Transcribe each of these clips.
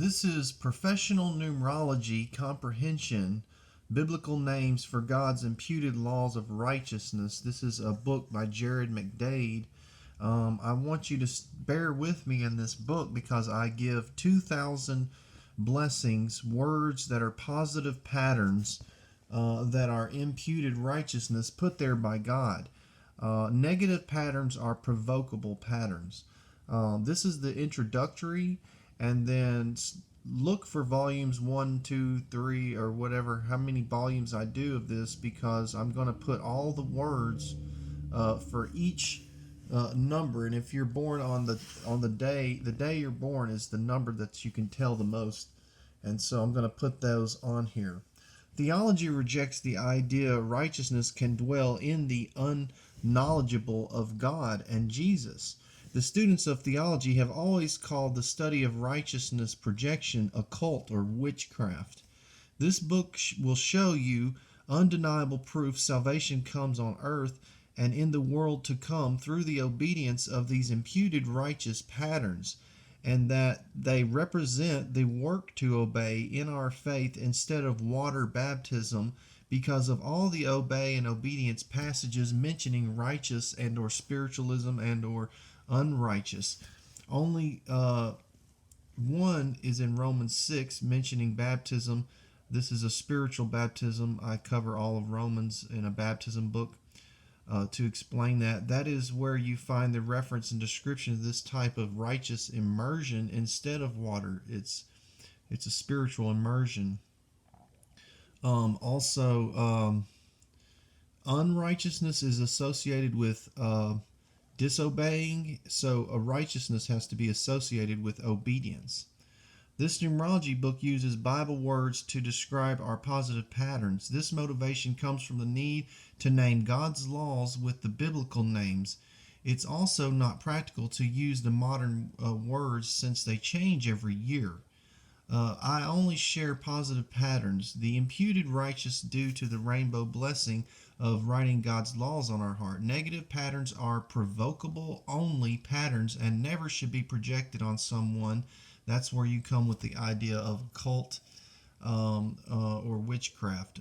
This is Professional Numerology Comprehension, Biblical Names for God's Imputed Laws of Righteousness. This is a book by Jared McDade. I want you to bear with me in this book because I give 2,000 blessings, words that are positive patterns that are imputed righteousness put there by God. Negative patterns are provocable patterns. This is the introductory, and then look for volumes 1, 2, 3, or whatever, how many volumes I do of this, because I'm going to put all the words for each number. And if you're born on the day you're born is the number that you can tell the most, and so I'm going to put those on here. Theology rejects the idea righteousness can dwell in the unknowledgeable of God and Jesus. The students of theology have always called the study of righteousness projection occult or witchcraft. This book will show you undeniable proof salvation comes on earth and in the world to come through the obedience of these imputed righteous patterns, and that they represent the work to obey in our faith instead of water baptism, because of all the obey and obedience passages mentioning righteous and or spiritualism and or unrighteous. Only one is in Romans 6 mentioning baptism. This is a spiritual baptism. I cover all of Romans in a baptism book to explain that. That is where you find the reference and description of this type of righteous immersion instead of water. It's a spiritual immersion. Unrighteousness is associated with disobeying, so a righteousness has to be associated with obedience. This numerology book uses Bible words to describe our positive patterns. This motivation comes from the need to name God's laws with the biblical names. It's also not practical to use the modern words since they change every year. I only share positive patterns, the imputed righteous due to the rainbow blessing of writing God's laws on our heart. Negative patterns are provocable only patterns and never should be projected on someone. That's where you come with the idea of cult or witchcraft.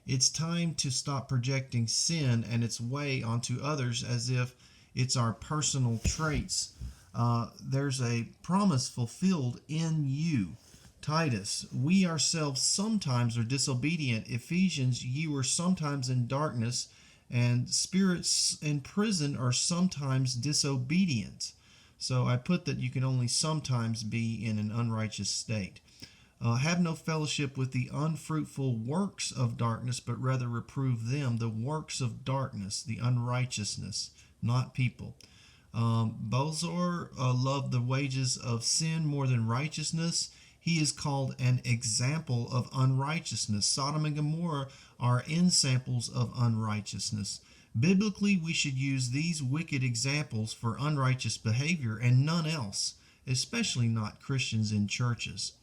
It's time to stop projecting sin and its way onto others as if it's our personal traits. There's a promise fulfilled in you. Titus, we ourselves sometimes are disobedient. Ephesians, you are sometimes in darkness, and spirits in prison are sometimes disobedient. So I put that you can only sometimes be in an unrighteous state. Have no fellowship with the unfruitful works of darkness, but rather reprove them, the works of darkness, the unrighteousness, not people. Bozor loved the wages of sin more than righteousness. He is called an example of unrighteousness. Sodom and Gomorrah are ensamples of unrighteousness. Biblically, we should use these wicked examples for unrighteous behavior and none else, especially not Christians in churches.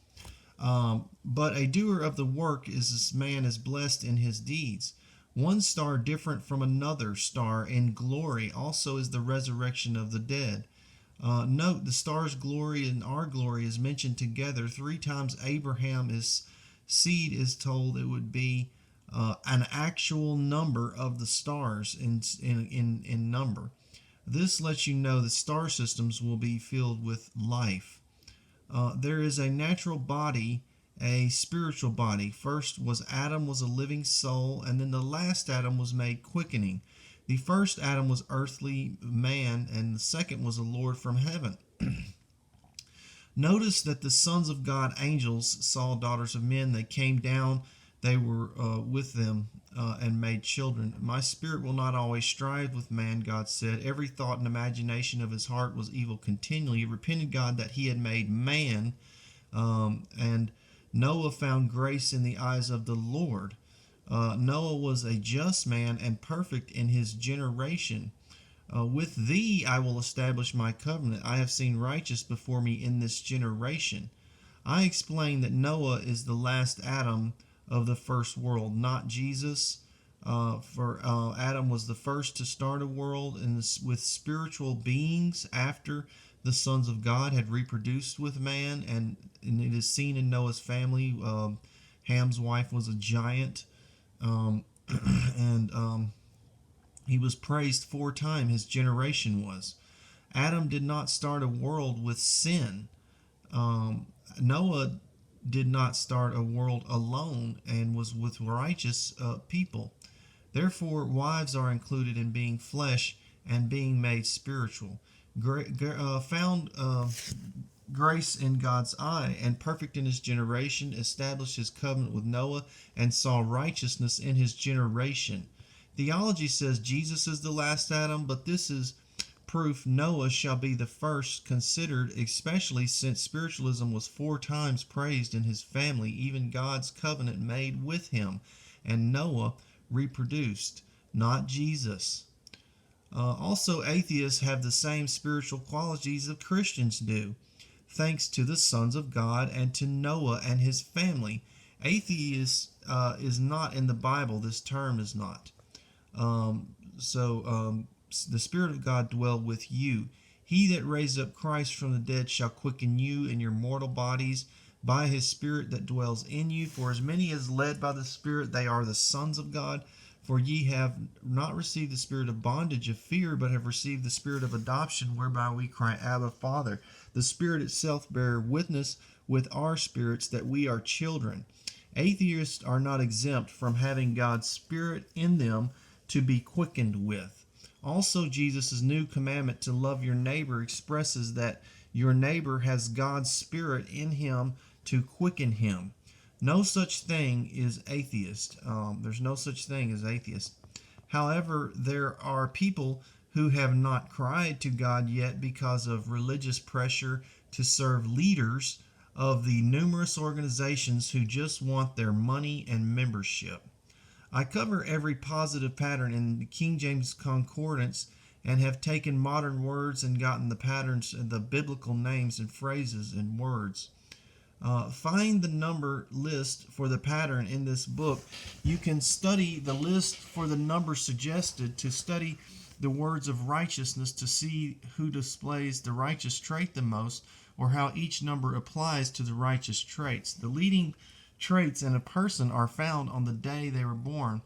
But a doer of the work is this man is blessed in his deeds. One star different from another star in glory also is the resurrection of the dead. Note the star's glory and our glory is mentioned together 3 times. Abraham's seed is told it would be an actual number of the stars in number. This lets you know the star systems will be filled with life. There is a natural body, a spiritual body. First was Adam was a living soul, and then the last Adam was made quickening. The first Adam was earthly man, and the second was a Lord from heaven. Notice that the sons of God, angels, saw daughters of men. They came down, they were with them and made children. My spirit will not always strive with man, God said. Every thought and imagination of his heart was evil continually. He repented God that he had made man, and Noah found grace in the eyes of the Lord. Noah was a just man and perfect in his generation. With thee I will establish my covenant. I have seen righteous before me in this generation. I explained that Noah is the last Adam of the first world, not Jesus. For Adam was the first to start a world and with spiritual beings after the sons of God had reproduced with man, and it is seen in Noah's family. Ham's wife was a giant, and he was praised 4 times, his generation was. Adam did not start a world with sin. Noah did not start a world alone and was with righteous people. Therefore, wives are included in being flesh and being made spiritual. Found grace in God's eye and perfect in his generation, established his covenant with Noah, and saw righteousness in his generation. Theology says Jesus is the last Adam, but this is proof Noah shall be the first considered, especially since spiritualism was 4 times praised in his family, even God's covenant made with him, and Noah reproduced, not Jesus. Also, atheists have the same spiritual qualities that Christians do, thanks to the sons of God and to Noah and his family. Atheist is not in the Bible. This term is not. The Spirit of God dwell with you. He that raised up Christ from the dead shall quicken you in your mortal bodies by his Spirit that dwells in you. For as many as led by the Spirit, they are the sons of God. For ye have not received the spirit of bondage of fear, but have received the spirit of adoption, whereby we cry, Abba, Father. The Spirit itself bear witness with our spirits that we are children. Atheists are not exempt from having God's Spirit in them to be quickened with. Also, Jesus' new commandment to love your neighbor expresses that your neighbor has God's Spirit in him to quicken him. No such thing is atheist. There's no such thing as atheist. However, there are people who have not cried to God yet because of religious pressure to serve leaders of the numerous organizations who just want their money and membership. I cover every positive pattern in the King James Concordance and have taken modern words and gotten the patterns and the biblical names and phrases and words. Find the number list for the pattern in this book. You can study the list for the number suggested to study the words of righteousness to see who displays the righteous trait the most, or how each number applies to the righteous traits. The leading traits in a person are found on the day they were born.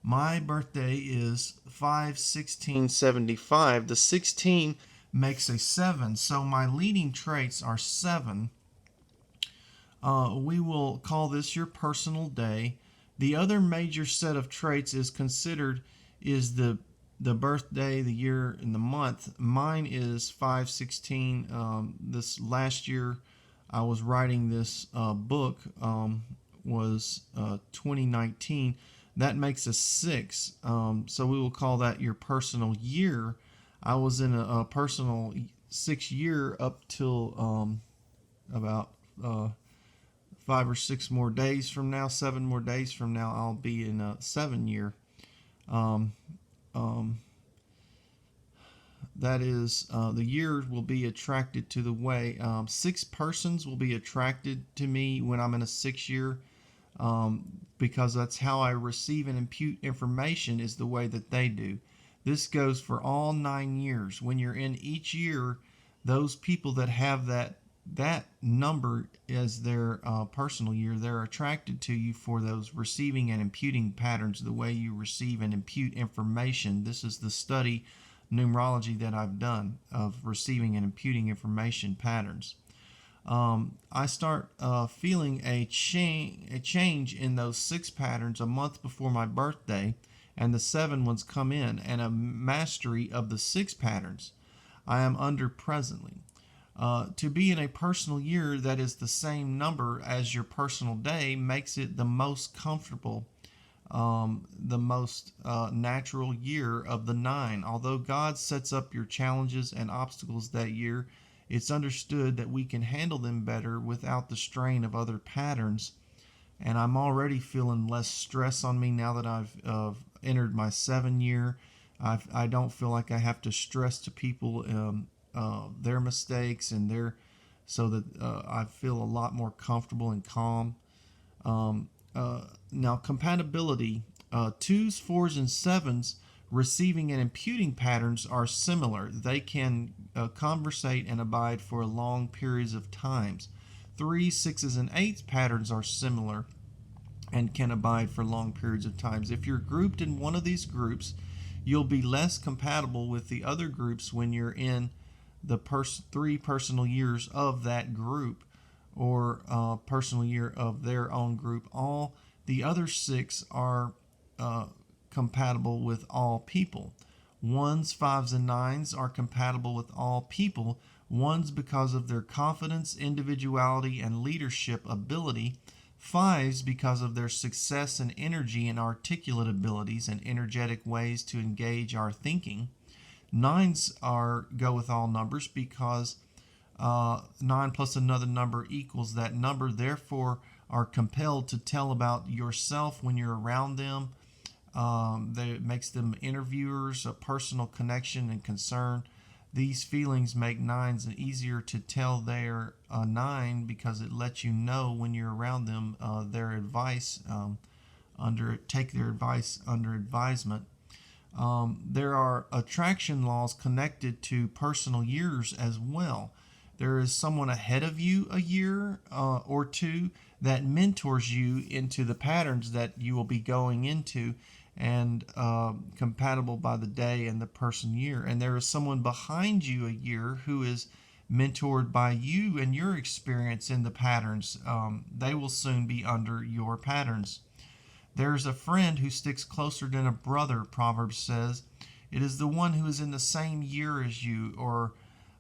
My birthday is 5/16/75. The 16 makes a 7, so my leading traits are 7. We will call this your personal day. The other major set of traits is the birthday, the year, and the month. Mine is 5/16. This last year I was writing this book was 2019. That makes a 6. So we will call that your personal year. I was in a personal 6 year up till about 5 or 6 more days from now, 7 more days from now, I'll be in a 7 year. That is, the year will be attracted to the way 6 persons will be attracted to me when I'm in a 6 year, because that's how I receive and impute information, is the way that they do. This goes for all 9 years. When you're in each year, those people that have that number as their personal year, they're attracted to you for those receiving and imputing patterns, the way you receive and impute information. This is the study numerology that I've done of receiving and imputing information patterns. I start feeling a change in those 6 patterns a month before my birthday, and the 7 ones come in, and a mastery of the 6 patterns I am under presently. To be in a personal year that is the same number as your personal day makes it the most comfortable, the most natural year of the 9. Although God sets up your challenges and obstacles that year, it's understood that we can handle them better without the strain of other patterns. And I'm already feeling less stress on me now that I've entered my 7 year. I don't feel like I have to stress to people their mistakes and so that I feel a lot more comfortable and calm. Now, compatibility. 2s, 4s, and 7s receiving and imputing patterns are similar. They can conversate and abide for long periods of times. 3, 6s, and 8s patterns are similar and can abide for long periods of times. If you're grouped in one of these groups, you'll be less compatible with the other groups when you're in the 3 personal years of that group, or personal year of their own group. All the other 6 are compatible with all people. 1s, 5s, and 9s are compatible with all people. 1s because of their confidence, individuality, and leadership ability. 5s because of their success and energy and articulate abilities and energetic ways to engage our thinking. 9s go with all numbers because 9 plus another number equals that number. Therefore, are compelled to tell about yourself when you're around them. It makes them interviewers, a personal connection and concern. These feelings make 9s easier to tell they're a 9 because it lets you know when you're around them their advice take their advice under advisement. There are attraction laws connected to personal years as well. There is someone ahead of you a year or two that mentors you into the patterns that you will be going into, and compatible by the day and the person year. And there is someone behind you a year who is mentored by you and your experience in the patterns. They will soon be under your patterns. There is a friend who sticks closer than a brother, Proverbs says. It is the one who is in the same year as you, or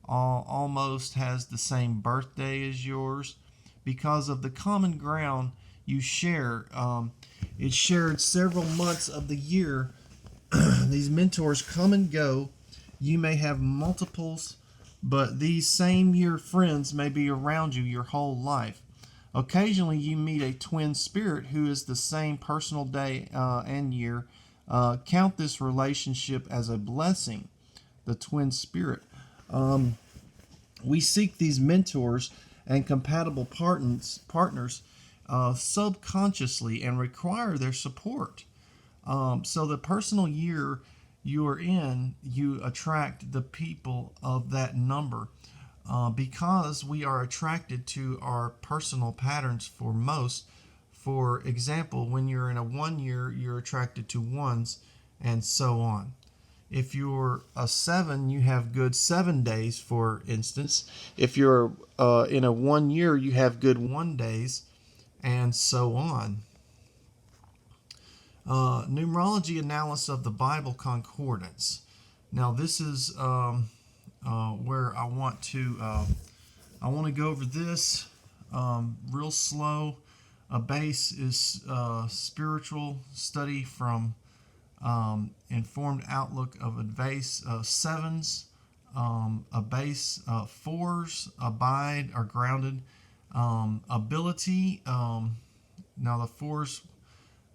almost has the same birthday as yours, because of the common ground you share. It's shared several months of the year. These mentors come and go. You may have multiples, but these same year friends may be around you your whole life. Occasionally you meet a twin spirit who is the same personal day and year. Count this relationship as a blessing, the twin spirit. We seek these mentors and compatible partners subconsciously and require their support. So the personal year you are in, you attract the people of that number. Because we are attracted to our personal patterns for most. For example, when you're in a 1 year, you're attracted to 1s, and so on. If you're a 7, you have good 7 days, for instance. If you're in a 1 year, you have good 1 days, and so on. Numerology analysis of the Bible concordance. Now, this is where I want to go over this real slow. A base is spiritual study from informed outlook of advice. 7s, a base. 4s, abide or grounded. Ability. Now the 4s.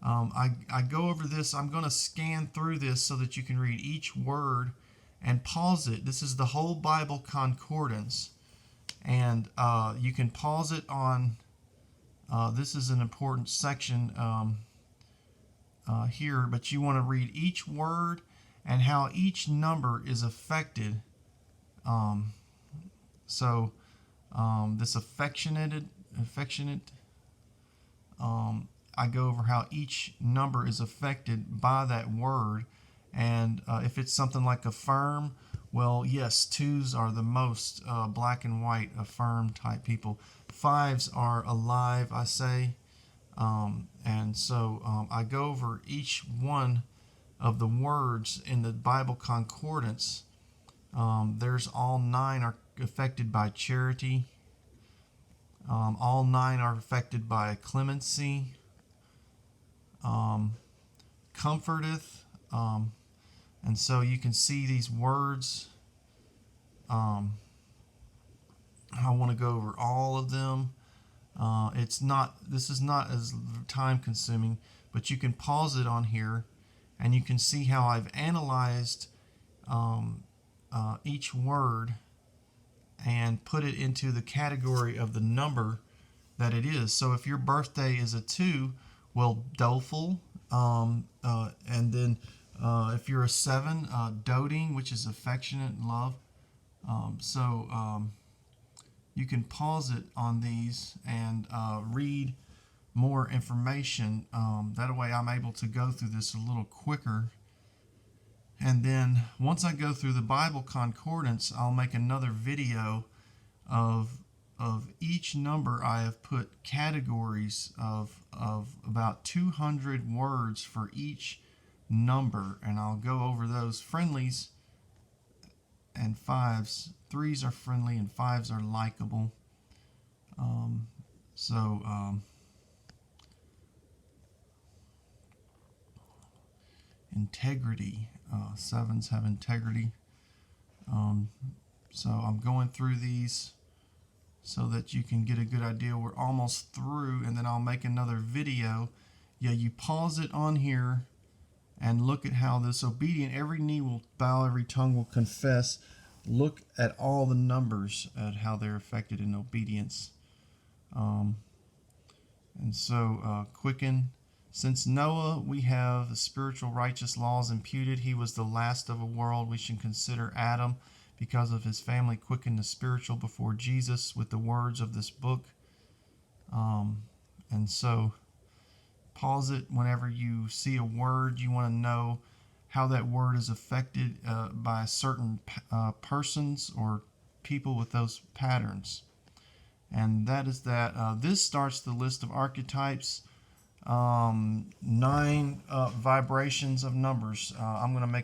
I go over this. I'm going to scan through this so that you can read each word and pause it. This is the whole Bible concordance, and you can pause it on. This is an important section here, but you want to read each word and how each number is affected. This affectionate. I go over how each number is affected by that word. And if it's something like affirm, well, yes, 2s are the most black and white affirm type people. 5s are alive, I say. And so I go over each one of the words in the Bible concordance. There's all 9 are affected by charity. All 9 are affected by clemency. Comforteth. And so you can see these words. I want to go over all of them. This is not as time consuming, but you can pause it on here and you can see how I've analyzed each word and put it into the category of the number that it is. So if your birthday is a 2, well, doleful, and then If you're a 7, doting, which is affectionate and love. You can pause it on these and read more information. That way I'm able to go through this a little quicker. And then once I go through the Bible concordance, I'll make another video of each number. I have put categories of about 200 words for each number, and I'll go over those. Friendlies and 5s. 3s are friendly and 5s are likable. Integrity. 7s have integrity. So I'm going through these so that you can get a good idea. We're almost through, and then I'll make another video. Yeah, you pause it on here and look at how this obedient, every knee will bow, every tongue will confess. Look at all the numbers, at how they're affected in obedience. Quicken. Since Noah we have the spiritual righteous laws imputed. He was the last of a world. We should consider Adam, because of his family, quickened the spiritual before Jesus with the words of this book. Pause it whenever you see a word you want to know how that word is affected by certain persons or people with those patterns. And that is that. This starts the list of archetypes. 9 vibrations of numbers. I'm going to make